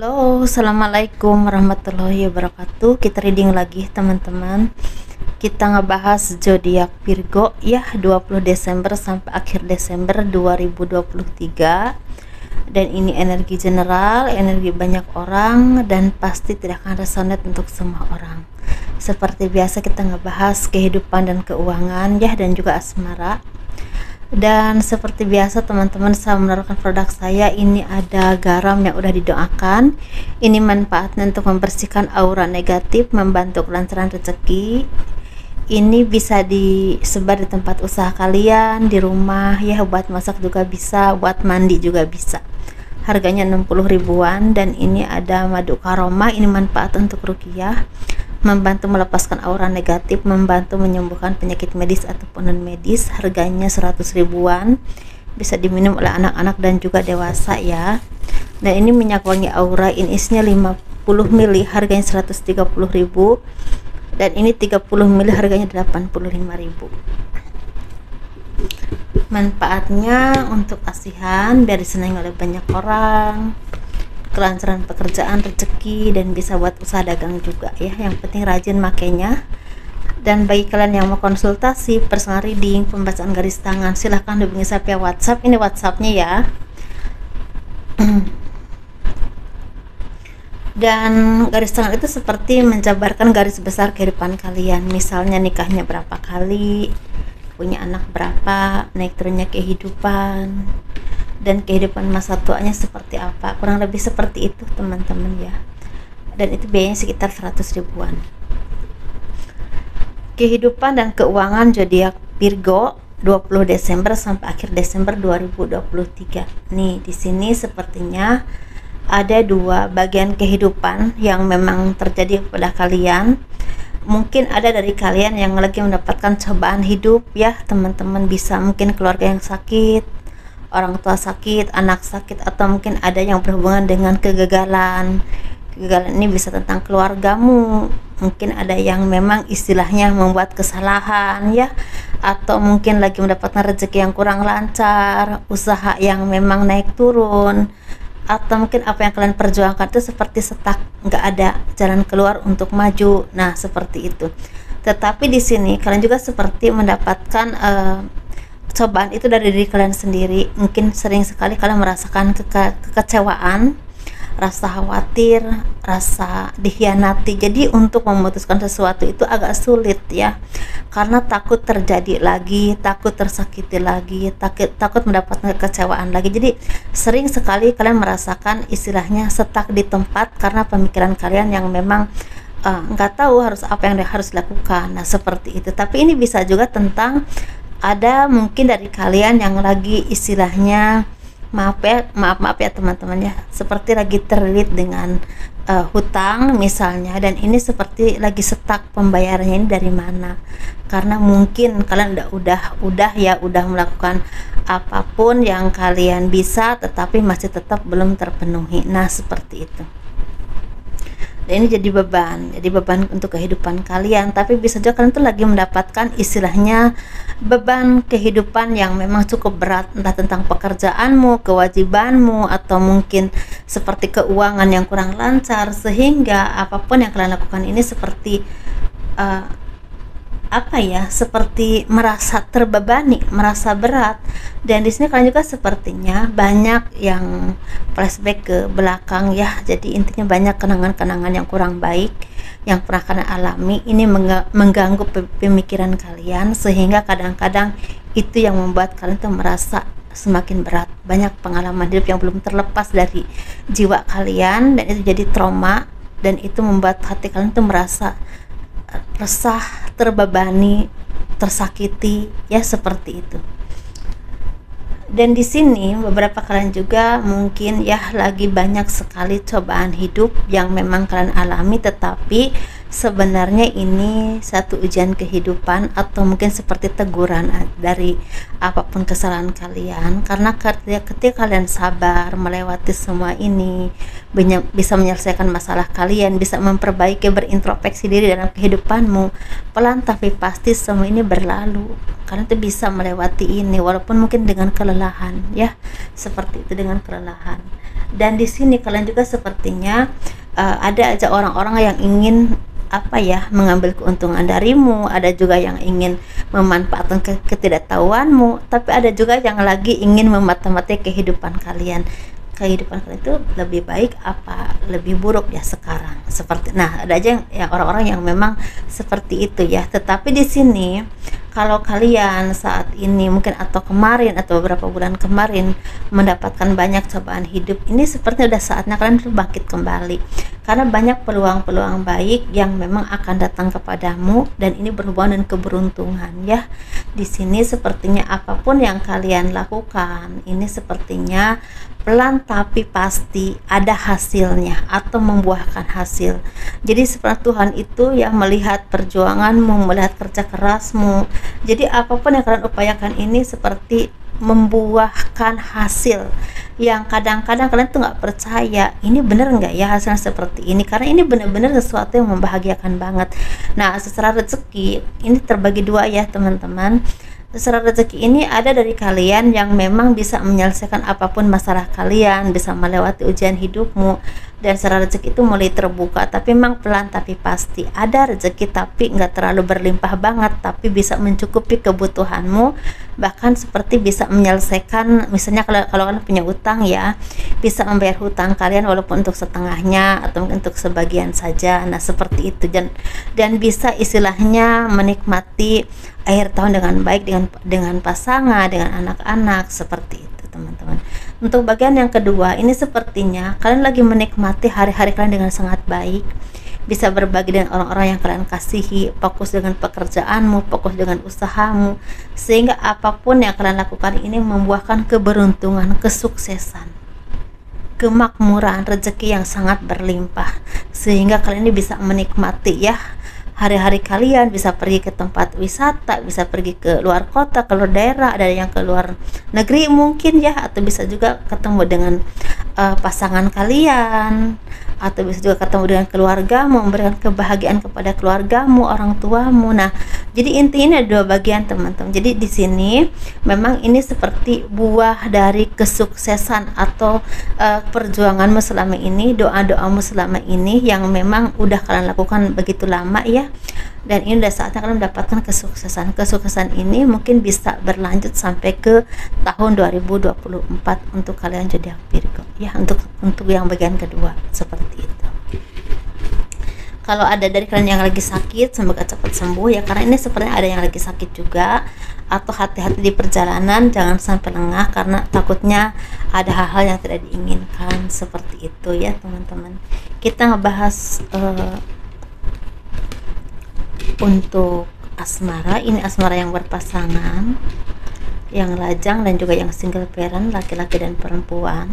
Halo, assalamualaikum warahmatullahi wabarakatuh. Kita reading lagi teman-teman. Kita ngebahas zodiak Virgo ya, 20 Desember sampai akhir Desember 2023. Dan ini energi general, energi banyak orang, dan pasti tidak akan resonate untuk semua orang. Seperti biasa kita ngebahas kehidupan dan keuangan ya, dan juga asmara. Dan seperti biasa teman-teman, saya menaruhkan produk saya ini ada garam yang udah didoakan. Ini manfaatnya untuk membersihkan aura negatif, membantu kelancaran rezeki. Ini bisa disebar di tempat usaha kalian, di rumah ya, buat masak juga bisa, buat mandi juga bisa. Harganya 60 ribuan. Dan ini ada madu karoma, ini manfaat untuk ruqyah, membantu melepaskan aura negatif, membantu menyembuhkan penyakit medis ataupun non medis. Harganya 100 ribuan, bisa diminum oleh anak-anak dan juga dewasa ya. Dan ini minyak wangi aura, ini isinya 50 ml, harganya 130 ribu. Dan ini 30 ml, harganya 85 ribu. Manfaatnya untuk asihan, biar disenangi oleh banyak orang, kelancaran pekerjaan, rezeki, dan bisa buat usaha dagang juga ya. Yang penting rajin makainya. Dan bagi kalian yang mau konsultasi, personal reading, pembacaan garis tangan, silahkan hubungi saya via WhatsApp. Ini WhatsAppnya ya. Dan garis tangan itu seperti menjabarkan garis besar kehidupan kalian. Misalnya nikahnya berapa kali, punya anak berapa, naik turunnya kehidupan, dan kehidupan masa tuanya seperti apa, kurang lebih seperti itu teman-teman ya. Dan itu biayanya sekitar 100 ribuan. Kehidupan dan keuangan zodiak Virgo 20 Desember sampai akhir Desember 2023. Nih di sini sepertinya ada dua bagian kehidupan yang memang terjadi kepada kalian. Mungkin ada dari kalian yang lagi mendapatkan cobaan hidup ya teman-teman, bisa mungkin keluarga yang sakit, orang tua sakit, anak sakit, atau mungkin ada yang berhubungan dengan kegagalan. Kegagalan ini bisa tentang keluargamu, mungkin ada yang memang istilahnya membuat kesalahan ya, atau mungkin lagi mendapatkan rezeki yang kurang lancar, usaha yang memang naik turun, atau mungkin apa yang kalian perjuangkan itu seperti stuck, nggak ada jalan keluar untuk maju. Nah seperti itu. Tetapi di sini kalian juga seperti mendapatkan cobaan itu dari diri kalian sendiri. Mungkin sering sekali kalian merasakan kekecewaan, rasa khawatir, rasa dikhianati. Jadi untuk memutuskan sesuatu itu agak sulit ya, karena takut terjadi lagi, takut tersakiti lagi, takut mendapatkan kekecewaan lagi. Jadi sering sekali kalian merasakan istilahnya stuck di tempat karena pemikiran kalian yang memang nggak tahu harus apa yang harus dilakukan. Nah seperti itu. Tapi ini bisa juga tentang ada mungkin dari kalian yang lagi istilahnya maaf ya teman-teman ya, seperti lagi terlilit dengan hutang misalnya, dan ini seperti lagi stuck pembayarannya ini dari mana, karena mungkin kalian udah melakukan apapun yang kalian bisa tetapi masih tetap belum terpenuhi. Nah seperti itu. Dan ini jadi beban untuk kehidupan kalian. Tapi bisa juga kalian tuh lagi mendapatkan istilahnya beban kehidupan yang memang cukup berat, entah tentang pekerjaanmu, kewajibanmu, atau mungkin seperti keuangan yang kurang lancar, sehingga apapun yang kalian lakukan ini seperti seperti merasa terbebani, merasa berat. Dan di sini kalian juga sepertinya banyak yang flashback ke belakang ya. Jadi intinya banyak kenangan-kenangan yang kurang baik yang pernah kalian alami. Ini mengganggu pemikiran kalian, sehingga kadang-kadang itu yang membuat kalian tuh merasa semakin berat. Banyak pengalaman hidup yang belum terlepas dari jiwa kalian, dan itu jadi trauma, dan itu membuat hati kalian tuh merasa resah, terbebani, tersakiti ya, seperti itu. Dan di sini beberapa kalian juga mungkin ya lagi banyak sekali cobaan hidup yang memang kalian alami, tetapi sebenarnya ini satu ujian kehidupan atau mungkin seperti teguran dari apapun kesalahan kalian, karena ketika kalian sabar melewati semua ini, bisa menyelesaikan masalah kalian, bisa memperbaiki, berintrospeksi diri dalam kehidupanmu, pelan tapi pasti semua ini berlalu. Kalian tuh bisa melewati ini walaupun mungkin dengan kelelahan, ya, seperti itu, dengan kelelahan. Dan di sini kalian juga sepertinya ada aja orang-orang yang ingin mengambil keuntungan darimu, ada juga yang ingin memanfaatkan ketidaktahuanmu, tapi ada juga yang lagi ingin memata-matai kehidupan kalian itu lebih baik apa lebih buruk ya sekarang, seperti, nah, ada aja yang orang-orang yang memang seperti itu ya. Tetapi di sini kalau kalian saat ini mungkin atau kemarin atau beberapa bulan kemarin mendapatkan banyak cobaan hidup, ini sepertinya udah saatnya kalian berbangkit kembali, karena banyak peluang-peluang baik yang memang akan datang kepadamu, dan ini berhubungan dengan keberuntungan ya. Di sini sepertinya apapun yang kalian lakukan ini sepertinya pelan tapi pasti ada hasilnya atau membuahkan hasil. Jadi seperti Tuhan itu yang melihat perjuanganmu, melihat kerja kerasmu. Jadi apapun yang kalian upayakan ini seperti membuahkan hasil yang kadang-kadang kalian tuh nggak percaya ini bener nggak ya hasilnya seperti ini, karena ini bener-bener sesuatu yang membahagiakan banget. Nah, secara rezeki ini terbagi dua ya teman-teman. Secara rezeki ini ada dari kalian yang memang bisa menyelesaikan apapun masalah kalian, bisa melewati ujian hidupmu, dan secara rezeki itu mulai terbuka. Tapi memang pelan tapi pasti ada rezeki, tapi nggak terlalu berlimpah banget, tapi bisa mencukupi kebutuhanmu, bahkan seperti bisa menyelesaikan, misalnya kalau kalian punya utang ya, bisa membayar hutang kalian walaupun untuk setengahnya atau untuk sebagian saja. Nah, seperti itu, dan bisa istilahnya menikmati akhir tahun dengan baik, dengan pasangan, dengan anak-anak, seperti itu teman-teman. Untuk bagian yang kedua ini sepertinya kalian lagi menikmati hari-hari kalian dengan sangat baik, bisa berbagi dengan orang-orang yang kalian kasihi, fokus dengan pekerjaanmu, fokus dengan usahamu, sehingga apapun yang kalian lakukan ini membuahkan keberuntungan, kesuksesan, kemakmuran, rezeki yang sangat berlimpah, sehingga kalian ini bisa menikmati ya hari-hari kalian, bisa pergi ke tempat wisata, bisa pergi ke luar kota, ke luar daerah, ada yang ke luar negeri mungkin ya, atau bisa juga ketemu dengan pasangan kalian, atau bisa juga ketemu dengan keluargamu, memberikan kebahagiaan kepada keluargamu, orang tuamu. Nah, jadi intinya ada dua bagian teman-teman. Jadi di sini memang ini seperti buah dari kesuksesan atau perjuanganmu selama ini, doa-doamu selama ini yang memang udah kalian lakukan begitu lama ya. Dan ini udah saatnya kalian mendapatkan kesuksesan ini mungkin bisa berlanjut sampai ke tahun 2024 untuk kalian zodiak Virgo ya, untuk yang bagian kedua seperti itu. Kalau ada dari kalian yang lagi sakit, semoga cepat sembuh ya, karena ini sepertinya ada yang lagi sakit juga. Atau hati-hati di perjalanan, jangan sampai lengah karena takutnya ada hal-hal yang tidak diinginkan, seperti itu ya teman-teman. Kita ngebahas untuk asmara, ini asmara yang berpasangan, yang lajang, dan juga yang single parent, laki-laki dan perempuan.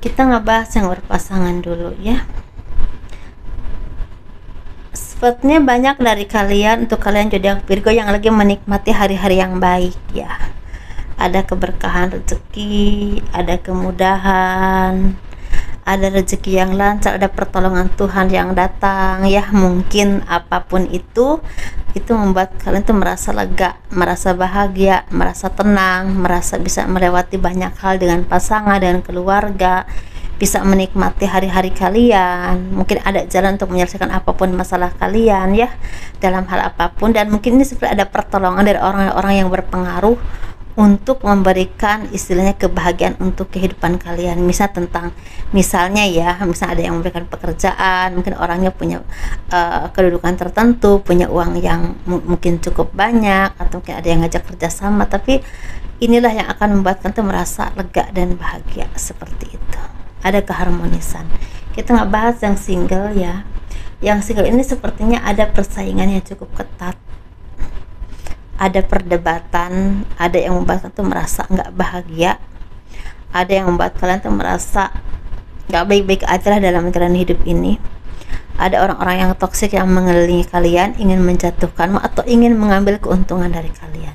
Kita ngebahas yang berpasangan dulu ya. Sepertinya banyak dari kalian, untuk kalian zodiak Virgo yang lagi menikmati hari-hari yang baik ya. Ada keberkahan rezeki, ada kemudahan, ada rezeki yang lancar, ada pertolongan Tuhan yang datang ya. Mungkin apapun itu membuat kalian tuh merasa lega, merasa bahagia, merasa tenang, merasa bisa melewati banyak hal dengan pasangan, dengan keluarga, bisa menikmati hari-hari kalian. Mungkin ada jalan untuk menyelesaikan apapun masalah kalian ya, dalam hal apapun. Dan mungkin ini seperti ada pertolongan dari orang-orang yang berpengaruh untuk memberikan istilahnya kebahagiaan untuk kehidupan kalian. Misalnya ada yang memberikan pekerjaan, mungkin orangnya punya kedudukan tertentu, punya uang yang mungkin cukup banyak, atau mungkin ada yang ngajak kerjasama. Tapi inilah yang akan membuat kalian merasa lega dan bahagia, seperti itu. Ada keharmonisan. Kita nggak bahas yang single ya. Yang single ini sepertinya ada persaingan yang cukup ketat, ada perdebatan, ada yang membuat kalian tuh merasa nggak bahagia, ada yang membuat kalian tuh merasa nggak baik-baik aja lah dalam jalan hidup ini. Ada orang-orang yang toksik yang mengelilingi kalian, ingin menjatuhkanmu atau ingin mengambil keuntungan dari kalian.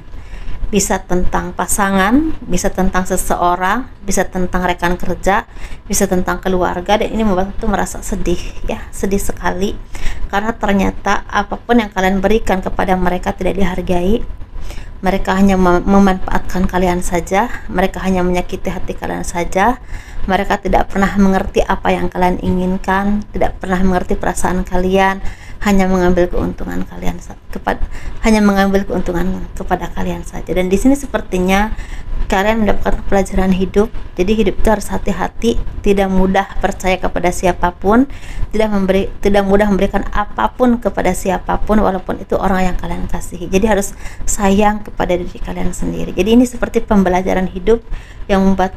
Bisa tentang pasangan, bisa tentang seseorang, bisa tentang rekan kerja, bisa tentang keluarga, dan ini membuat itu merasa sedih ya, sedih sekali karena ternyata apapun yang kalian berikan kepada mereka tidak dihargai. Mereka hanya memanfaatkan kalian saja, mereka hanya menyakiti hati kalian saja, mereka tidak pernah mengerti apa yang kalian inginkan, tidak pernah mengerti perasaan kalian, hanya mengambil keuntungan kalian kepada kalian saja. Dan di sini sepertinya kalian mendapatkan pelajaran hidup. Jadi hidup itu harus hati-hati, tidak mudah percaya kepada siapapun, tidak mudah memberikan apapun kepada siapapun walaupun itu orang yang kalian kasihi. Jadi harus sayang kepada diri kalian sendiri. Jadi ini seperti pembelajaran hidup yang membuat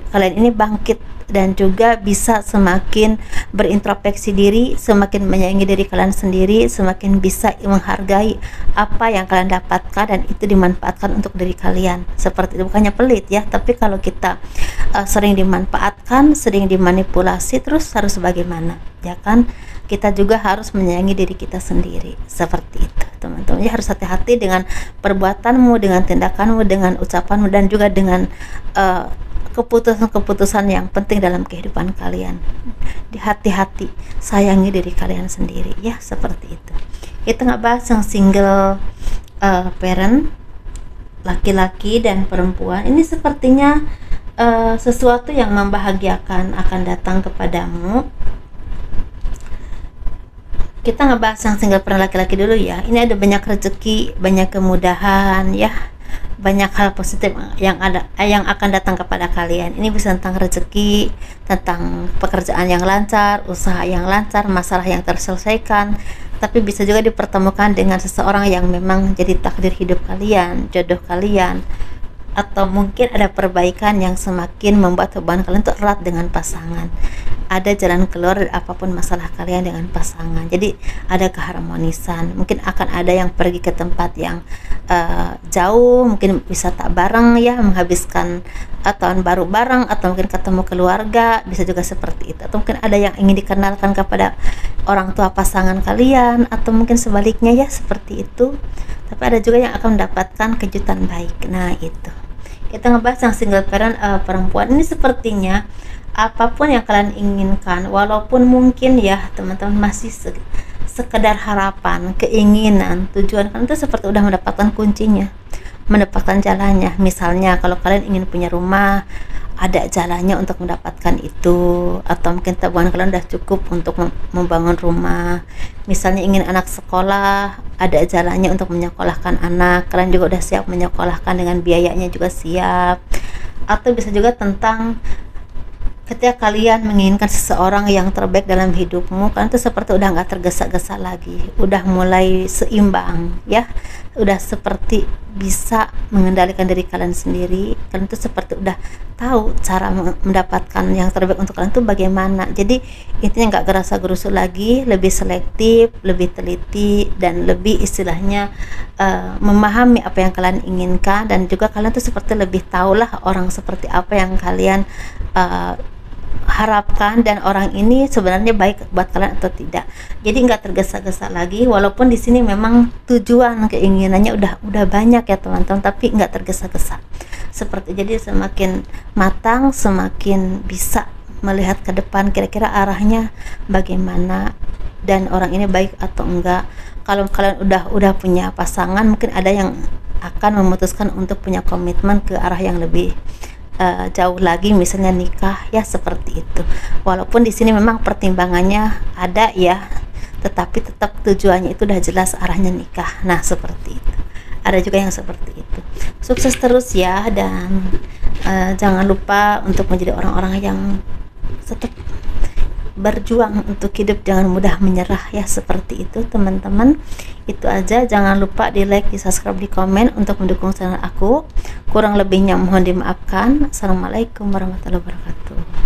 kalian ini bangkit dan juga bisa semakin berintrospeksi diri, semakin menyayangi diri kalian sendiri, semakin bisa menghargai apa yang kalian dapatkan dan itu dimanfaatkan untuk diri kalian. Seperti itu, bukannya pelit ya, tapi kalau kita sering dimanfaatkan, sering dimanipulasi, terus harus bagaimana ya kan? Kita juga harus menyayangi diri kita sendiri. Seperti itu teman-teman ya, harus hati-hati dengan perbuatanmu, dengan tindakanmu, dengan ucapanmu, dan juga dengan keputusan-keputusan yang penting dalam kehidupan kalian. Hati-hati, sayangi diri kalian sendiri ya, seperti itu. Kita nggak bahas yang single parent, laki-laki dan perempuan. Ini sepertinya sesuatu yang membahagiakan akan datang kepadamu. Kita ngebahas yang single parent laki-laki dulu ya. Ini ada banyak rezeki, banyak kemudahan ya, banyak hal positif yang akan datang kepada kalian. Ini bisa tentang rezeki, tentang pekerjaan yang lancar, usaha yang lancar, masalah yang terselesaikan. Tapi bisa juga dipertemukan dengan seseorang yang memang jadi takdir hidup kalian, jodoh kalian, atau mungkin ada perbaikan yang semakin membuat hubungan kalian itu erat dengan pasangan. Ada jalan keluar dari apapun masalah kalian dengan pasangan. Jadi ada keharmonisan. Mungkin akan ada yang pergi ke tempat yang jauh, mungkin wisata bareng ya, menghabiskan tahun baru bareng, atau mungkin ketemu keluarga, bisa juga seperti itu. Atau mungkin ada yang ingin dikenalkan kepada orang tua pasangan kalian, atau mungkin sebaliknya ya, seperti itu. Tapi ada juga yang akan mendapatkan kejutan baik. Nah itu, kita ngebahas yang single parent perempuan. Ini sepertinya apapun yang kalian inginkan, walaupun mungkin ya teman-teman masih sekedar harapan, keinginan, tujuan kalian itu seperti udah mendapatkan kuncinya, mendapatkan jalannya. Misalnya kalau kalian ingin punya rumah, ada jalannya untuk mendapatkan itu, atau mungkin tabungan kalian udah cukup untuk membangun rumah. Misalnya ingin anak sekolah, ada jalannya untuk menyekolahkan anak, kalian juga udah siap menyekolahkan dengan biayanya juga siap. Atau bisa juga tentang ketika kalian menginginkan seseorang yang terbaik dalam hidupmu, kalian tuh seperti udah nggak tergesa-gesa lagi, udah mulai seimbang ya, udah seperti bisa mengendalikan diri kalian sendiri. Kalian tuh seperti udah tahu cara mendapatkan yang terbaik untuk kalian tuh bagaimana. Jadi intinya nggak gerasa gerusu lagi, lebih selektif, lebih teliti, dan lebih istilahnya memahami apa yang kalian inginkan. Dan juga kalian tuh seperti lebih tahulah orang seperti apa yang kalian harapkan, dan orang ini sebenarnya baik buat kalian atau tidak. Jadi nggak tergesa-gesa lagi, walaupun di sini memang tujuan keinginannya udah banyak ya teman-teman, tapi nggak tergesa-gesa. Seperti jadi semakin matang, semakin bisa melihat ke depan kira-kira arahnya bagaimana dan orang ini baik atau enggak. Kalau kalian udah punya pasangan, mungkin ada yang akan memutuskan untuk punya komitmen ke arah yang lebih jauh lagi, misalnya nikah ya, seperti itu. Walaupun di sini memang pertimbangannya ada ya, tetapi tetap tujuannya itu udah jelas arahnya nikah. Nah seperti itu. Ada juga yang seperti itu. Sukses terus ya, dan jangan lupa untuk menjadi orang-orang yang tetap berjuang untuk hidup, jangan mudah menyerah ya, seperti itu teman-teman. Itu aja, jangan lupa di like, di subscribe, di komen untuk mendukung channel aku. Kurang lebihnya mohon dimaafkan. Assalamualaikum warahmatullahi wabarakatuh.